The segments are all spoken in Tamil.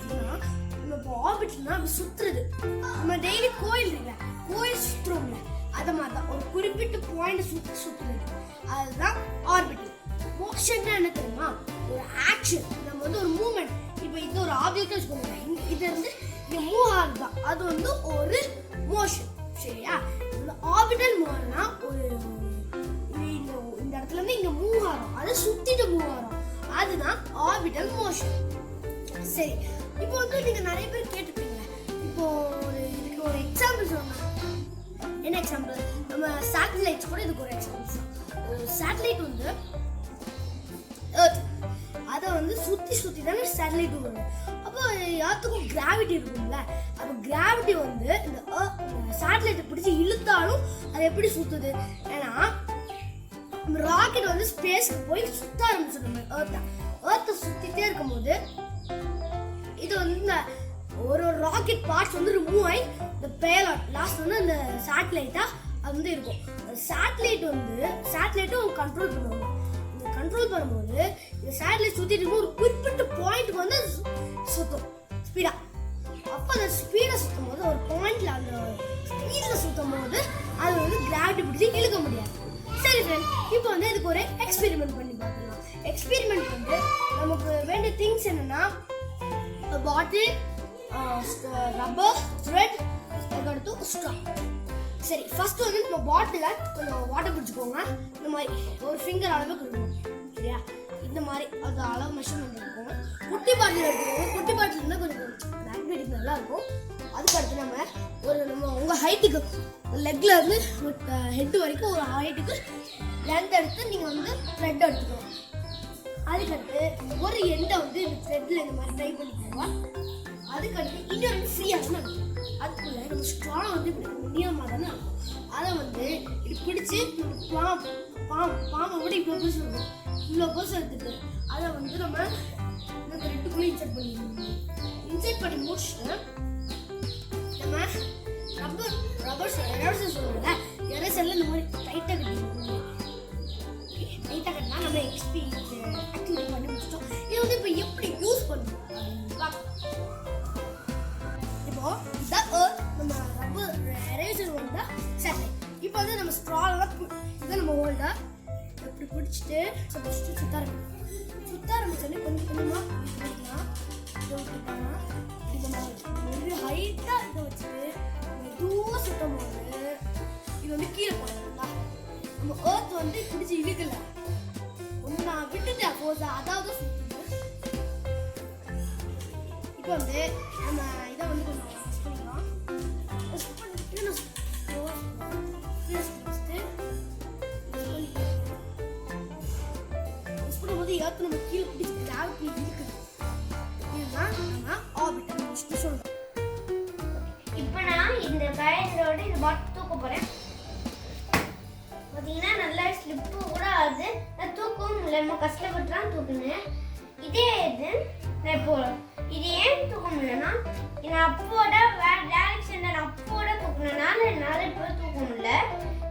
பார்த்தீங்கன்னா நம்ம இப்போ ஆர்பிட்னா நம்ம சுற்றுறது. நம்ம டெய்லி கோயில் இருக்குல்ல, கோயில் சுற்றுறோம்ல, அதை மாதிரி தான் ஒரு குறிப்பிட்ட பாயிண்ட் சுற்றுறது. அதுதான் ஆர்பிட்டல். மோஷன்னா என்ன தெரியுமா? ஒரு ஆக்ஷன், நம்ம வந்து ஒரு மூவ்மெண்ட். இப்போ இது ஒரு ஆப்ஜெக்ட் வச்சுக்கோங்க, இது வந்து இங்கே மூவ் ஆகுது தான், அது வந்து ஒரு மோஷன். சரியா? இந்த ஆர்பிட்டல் மூவ்னா ஒரு இந்த இடத்துல இருந்து இங்கே மூவ் ஆகும், அதை சுற்றிட்டு மூவ் ஆகும், அதுதான் ஆர்பிட்டல் மோஷன். சரி, இப்போ வந்து நீங்க நிறைய பேர் கேட்டுருப்பீங்க. இப்போ இதுக்கு ஒரு எக்ஸாம்பிள் சொன்னாங்க. என்ன எக்ஸாம்பிள்? நம்ம சேட்டலைட்ஸ் கூட இதுக்கு ஒரு எக்ஸாம்பிள். சேட்டலைட் வந்து எர்த், அதை வந்து சுற்றி தானே சேட்டலைட் வரும். அப்போ எர்த்துக்கும் கிராவிட்டி இருக்கும்ல, அப்போ கிராவிட்டி வந்து இந்த சேட்டலைட்டை பிடிச்சி இழுத்தாலும் அது எப்படி சுற்றுது? ஏன்னா ராக்கெட் வந்து ஸ்பேஸ்க்கு போய் சுற்ற ஆரம்பிச்சிடும் எர்த்தை சுற்றிட்டே இருக்கும்போது இது வந்து இந்த ஒரு ராக்கெட் பார்ட்ஸ் வந்து ரிமூவ் ஆகி இந்த பேலாட் லாஸ்ட் வந்து அந்த சேட்டலைட்டா அது வந்து இருக்கும். சேட்டலைட்டும் கண்ட்ரோல் பண்ணுவாங்க. இந்த கண்ட்ரோல் பண்ணும்போது இந்த சேட்டலைட் சுற்றிட்டு இருக்கும் ஒரு குறிப்பிட்ட பாயிண்ட்டுக்கு வந்து சுற்றும் ஸ்பீடா. அப்போ அந்த ஸ்பீடை சுற்றும் போது ஒரு பாயிண்ட்ல அந்த ஸ்பீடில் சுற்றும் போது அது வந்து கிராவிட்டி பிடிச்சி இழுக்க முடியாது. சரி ஃப்ரெண்ட், இப்போ வந்து இதுக்கு ஒரு எக்ஸ்பெரிமெண்ட் பண்ணி பார்க்கலாம். எக்ஸ்பெரிமெண்ட் வந்து நமக்கு வேண்டிய திங்ஸ் என்னன்னா பாட்டில், ரப்பர், த்ரெட், அதுக்கடுத்து ஸ்ட்ரா. சரி, ஃபர்ஸ்ட் வந்து நம்ம பாட்டில கொஞ்சம் வாட்டர் பிடிச்சிக்கோங்க. இந்த மாதிரி ஒரு ஃபிங்கர் அளவுக்கு இருக்கணும். சரியா? இந்த மாதிரி அது அளவு மெஷர்மெண்ட் இருக்கும். குட்டி பாட்டில் எடுத்துக்கோங்க. குட்டி பாட்டில் இருந்தால் கொஞ்சம் மேக்னெட்டிக் நல்லா இருக்கும். அதுக்கடுத்து நம்ம உங்கள் ஹைட்டுக்கு லெக்ல இருந்து ஹெட் வரைக்கும் ஒரு ஹைட்டுக்கு லென்த் எடுத்து நீங்கள் வந்து த்ரெட் எடுத்துக்கணும். அதுக்கடுத்து ஒரு எண்டை வந்து இந்த த்ரெட்ல இந்த மாதிரி ட்ரை பண்ணிக்கோங்க. அதுக்கடுத்து இன்னொரு ஃப்ரீயாக தானே இருக்கும். அதுக்குள்ள நம்ம ஸ்ட்ராங் வந்து இப்படி நீளமாக தானே இருக்கும். அதை வந்து இப்படி பிடிச்சி பாம்பை விட இவ்வளோ பெருசு இருக்கும். இவ்வளோ பெருசு எடுத்துட்டு அதை வந்து நம்ம இந்த த்ரெட்டுக்குள்ளே இன்செர்ட் பண்ணி முடிச்சுட்டு நம்ம ரப்பர் சொல்லுவோம்ல, எரேசர்ல இந்த மாதிரி டைட்டாக கட்டிக்கணும். டைட்டாக கட்டினா நம்ம ஆக்டிவேட் பண்ணி முடிச்சிட்டோம். இது வந்து இப்போ எப்படி யூஸ் பண்ணணும் அப்படின்னு பார்க்கலாம். இப்போ நம்ம ரப்பர் எரேசர் வந்து சேட்டலைட். இப்போ வந்து நம்ம ஸ்ட்ராலாம் இதை நம்ம ஹோல்டா இப்படி பிடிச்சிட்டு சுத்த ஆரம்பிச்சோன்னே கொஞ்சம் கொஞ்சமாக ஒரு ஹைட்டாக இதை வச்சுட்டு மெதுவாக சுத்தம் போது இது வந்து கீழே போடுறா. நம்ம எர்த் வந்து பிடிச்சி இழுக்கல, ஒன்று நான் விட்டுட்டேன் போது, அதாவது இப்போ வந்து நம்ம இதை வந்து கொஞ்சம் மிக்ஸ் பண்ணிக்கலாம். மிக்ஸ் பண்ணிட்டு மிக்ஸ் பண்ணும்போது எர்த் நம்ம கீழே பிடிச்சி கிராவிட்டி இருக்குது. இதுதான் நம்ம ஆர்பிட்டல் மோஷன் சொல்றோம். இப்போ நான் இந்த கயிறோட இந்த பாட்டில் தூக்க போறேன். பார்த்தீங்கன்னா நல்லா ஸ்லிப்பு கூட ஆகுது. நான் தூக்கவும் இல்லை, நம்ம கஷ்டப்பட்டு தான் தூக்குனேன். இதே இது நான் இப்போ இது ஏன் தூக்க முடியலன்னா நான் அப்போட வேற டைரக்ஷன்ல நான் அப்போட தூக்குனனால என்னால் இப்போ தூக்க முடியல.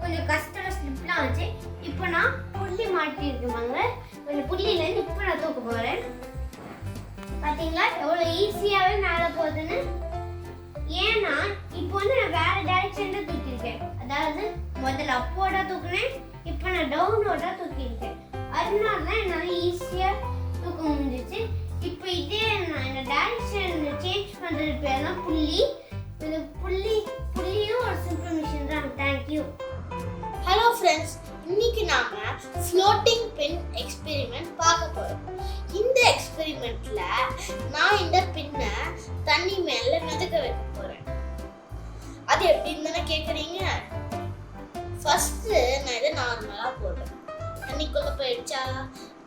கொஞ்சம் கஷ்டம் ஸ்லிப்லாம் ஆச்சு. இப்போ நான் புள்ளி மாட்டி இருக்குவாங்க, கொஞ்சம் புள்ளியிலேருந்து இப்போ நான் தூக்க போகிறேன். பார்த்தீங்களா எவ்வளோ ஈஸியாகவே மேலே போகுதுன்னு. ஏன்னா இப்போ வந்து நான் வேற டைரக்ஷன்ல தூக்கியிருக்கேன். அதாவது முதல்ல அப்போட தூக்குனேன், இப்போ நான் டவுனோட தூக்கியிருக்கேன். அதனால தான் என்னால் ஈஸியாக தூக்க முடிஞ்சிச்சு. இப்போ இதே நான் இந்த டைரக்ஷன் சேஞ்ச் பண்ணுறது பேர் தான் புள்ளி. இந்த புள்ளியும் ஒரு சிம்பிள் மிஷின் தான். தேங்க்யூ. ஹலோ ஃப்ரெண்ட்ஸ், இன்னைக்கு நாம ஃப்ளோட்டிங் பென் எக்ஸ்பெரிமெண்ட் பார்க்க போறோம். இந்த எக்ஸ்பெரிமெண்ட்ல நான் இந்த பின்னை தண்ணி மேல மிதக்க வைக்க போறேன். அது எப்படின்னு தானே கேக்குறீங்க? ஃபர்ஸ்ட் நான் இதை நார்மலா போடுறேன். தண்ணிக்குள்ள போயிடுச்சா?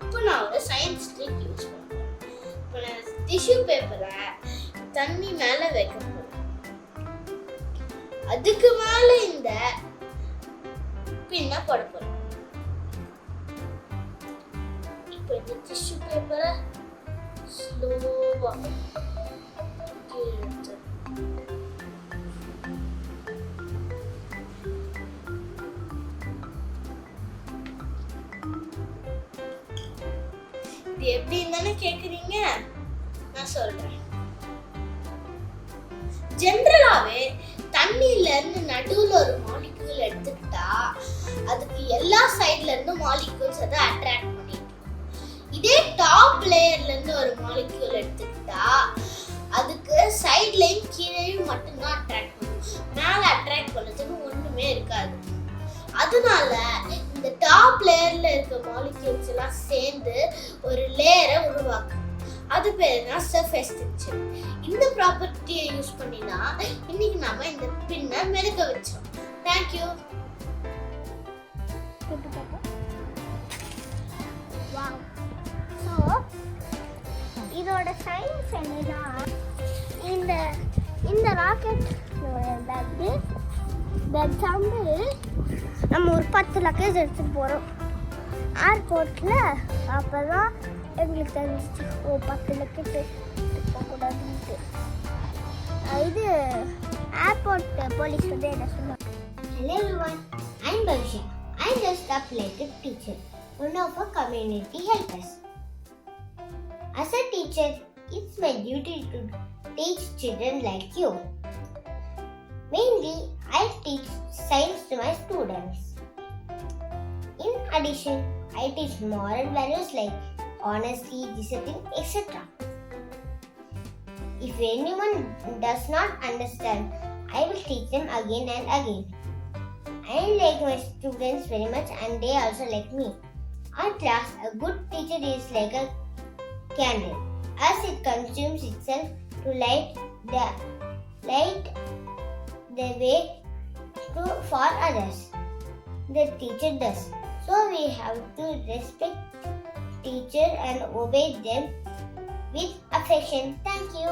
இப்போ நான் ஒரு சயின்ஸ் ட்ரிக் யூஸ் பண்ணுறேன். இப்போ நான் டிஷ்யூ பேப்பரை தண்ணி மேல வைக்க போறேன். அதுக்கு மேல இந்த பின்ன போட போறேன். இப்போ இந்த டிஷ்யூ பேப்பரை ஸ்லோவா எடுத்து இது எப்படின்னு தானே கேக்குறீங்க? நான் சொல்றேன். ஜென்ரலாவே தண்ணியில இருந்து நடுவுல ஒரு மாலிக்யூல் எடுத்துக்கிட்டா அதுக்கு எல்லா சைடுல இருந்து மாலிக்யூல்ஸ் அதை அட்ராக்ட் பண்ணிட்டு இதே டாப் லேயர்ல இருந்து ஒரு மாலிக்யூல் எடுத்துக்கிட்டா அதுக்கு சைட்லையும் கீழேயும் மட்டும்தான் அட்ராக்ட் பண்ணும். மேல அட்ராக்ட் பண்ணதுக்கு ஒண்ணுமே இருக்காது. அதனால இந்த டாப் லேயர்ல இருக்க மாலிக்யூல்ஸ் எல்லாம் சேர்ந்து ஒரு லேயரை உருவாக்கும். அது பேர் தான் சர்ஃபேஸ் டென்ஷன். இந்த ப்ராப்பர்ட்டியை யூஸ் பண்ணி தான் இன்னைக்கு நாம இந்த பின்னை மெதுக்க வச்சோம். Thank you. Wow. So, இதோட சயின்ஸ் என்னன்னா இந்த ராக்கெட் எக்ஸாம்பிள் நம்ம ஒரு 10 லக்கேஜ் எடுத்துகிட்டு போகிறோம் ஏர்போர்ட்டில். அப்போ தான் எங்களுக்கு தெரிஞ்சிச்சு 10 லக்கேஜ் போகக்கூடாதுன்ட்டு. இது ஏர்போர்ட் போலீஸ் வந்து என்ன சொல்லுவாங்க? Hello everyone, I'm Bhavishya. I'm just a playtime teacher, one of our community helpers. As a teacher, it's my duty to teach children like you. Mainly, I teach science to my students. In addition, I teach moral values like honesty, discipline, etc. If anyone does not understand, I will teach them again and again. I like my students very much and they also like me. At last, a good teacher is like a candle, as it consumes itself to light the way for others. The teacher does. So we have to respect teacher and obey them with affection. Thank you.